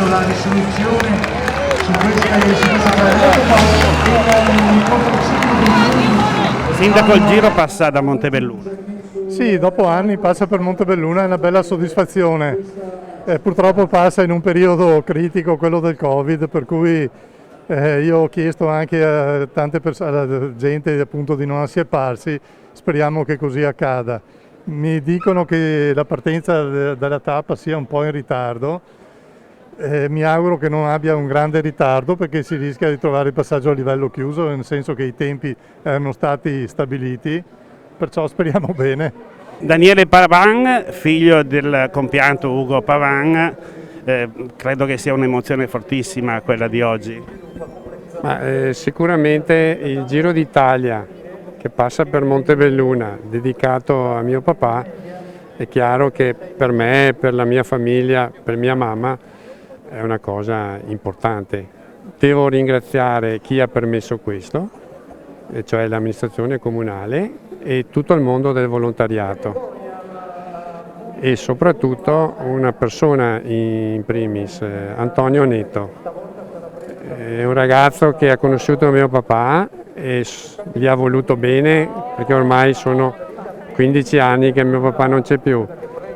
la risoluzione su questa Sindaco, il giro passa da Montebelluna. Sì, dopo anni passa per Montebelluna, è una bella soddisfazione. Purtroppo passa in un periodo critico, quello del Covid, per cui io ho chiesto anche a tante persone, alla gente appunto di non assieparsi, speriamo che così accada. Mi dicono che la partenza dalla tappa sia un po' in ritardo, mi auguro che non abbia un grande ritardo perché si rischia di trovare il passaggio a livello chiuso, nel senso che i tempi erano stati stabiliti, perciò speriamo bene. Daniele Pavan, figlio del compianto Ugo Pavan, credo che sia un'emozione fortissima quella di oggi. Sicuramente il Giro d'Italia che passa per Montebelluna, dedicato a mio papà, è chiaro che per me, per la mia famiglia, per mia mamma, è una cosa importante. Devo ringraziare chi ha permesso questo, e cioè l'amministrazione comunale e tutto il mondo del volontariato e soprattutto una persona in primis, Antonio Netto. È un ragazzo che ha conosciuto mio papà e gli ha voluto bene perché ormai sono 15 anni che mio papà non c'è più.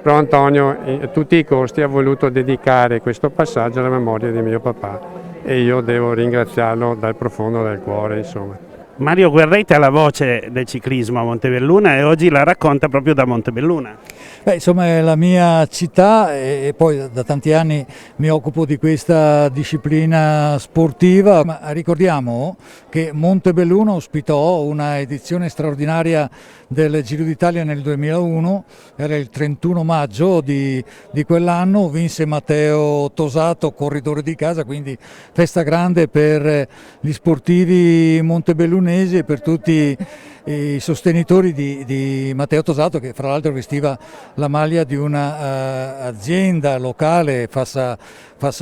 Però Antonio a tutti i costi ha voluto dedicare questo passaggio alla memoria di mio papà e io devo ringraziarlo dal profondo del cuore, insomma. Mario Guerretti ha la voce del ciclismo a Montebelluna e oggi la racconta proprio da Montebelluna. Insomma è la mia città e poi da tanti anni mi occupo di questa disciplina sportiva, ma ricordiamo che Montebelluna ospitò una edizione straordinaria del Giro d'Italia nel 2001, era il 31 maggio di quell'anno, vinse Matteo Tosato, corridore di casa, quindi festa grande per gli sportivi montebellunesi e per tutti i sostenitori di Matteo Tosato, che fra l'altro vestiva la maglia di un'azienda locale, Fassa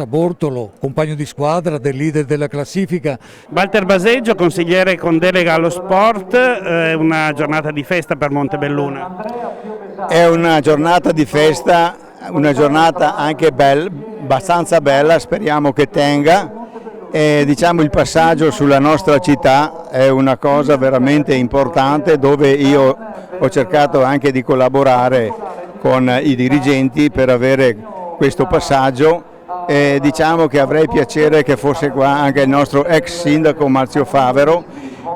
Bortolo, compagno di squadra del leader della classifica. Walter Baseggio, consigliere con delega allo sport, è una giornata di festa per Montebelluna. È una giornata di festa, una giornata anche abbastanza bella, speriamo che tenga. E diciamo il passaggio sulla nostra città è una cosa veramente importante dove io ho cercato anche di collaborare con i dirigenti per avere questo passaggio e diciamo che avrei piacere che fosse qua anche il nostro ex sindaco Marzio Favero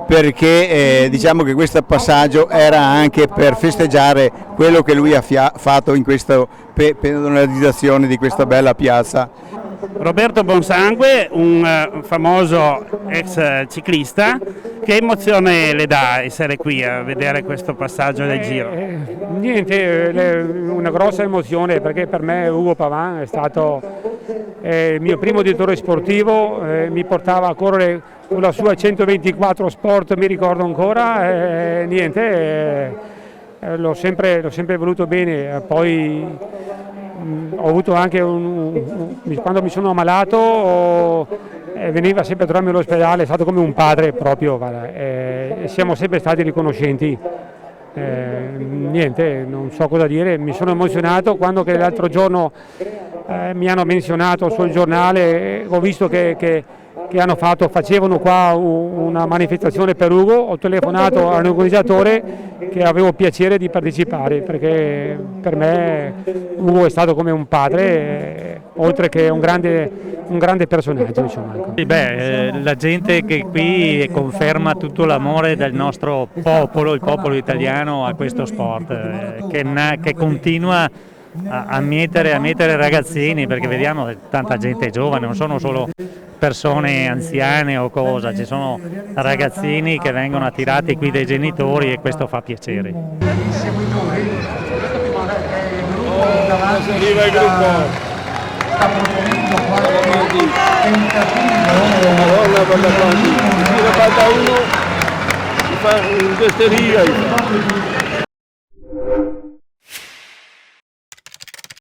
perché diciamo che questo passaggio era anche per festeggiare quello che lui ha fatto in questa pedonalizzazione di questa bella piazza. Roberto Bonsangue, un famoso ex ciclista, che emozione le dà essere qui a vedere questo passaggio del Giro? Niente, una grossa emozione perché per me Ugo Pavan è stato il mio primo direttore sportivo, mi portava a correre con la sua 124 Sport, mi ricordo ancora, l'ho sempre voluto bene, poi ho avuto anche quando mi sono ammalato veniva sempre a trovarmi all'ospedale, è stato come un padre proprio, siamo sempre stati riconoscenti. Niente, non so cosa dire, mi sono emozionato quando che l'altro giorno mi hanno menzionato sul giornale, ho visto che facevano qua una manifestazione per Ugo, ho telefonato all'organizzatore che avevo piacere di partecipare perché per me Ugo è stato come un padre, oltre che un grande personaggio. Insomma. La gente che qui conferma tutto l'amore del nostro popolo, il popolo italiano a questo sport, che continua a mietere ragazzini, perché vediamo che tanta gente giovane, non sono solo persone anziane o cosa, ci sono ragazzini che vengono attirati qui dai genitori e questo fa piacere. Arriva il gruppo. Sta proponendo qualche tentativo. Madonna, guarda qua, si tira uno, si fa un testeria.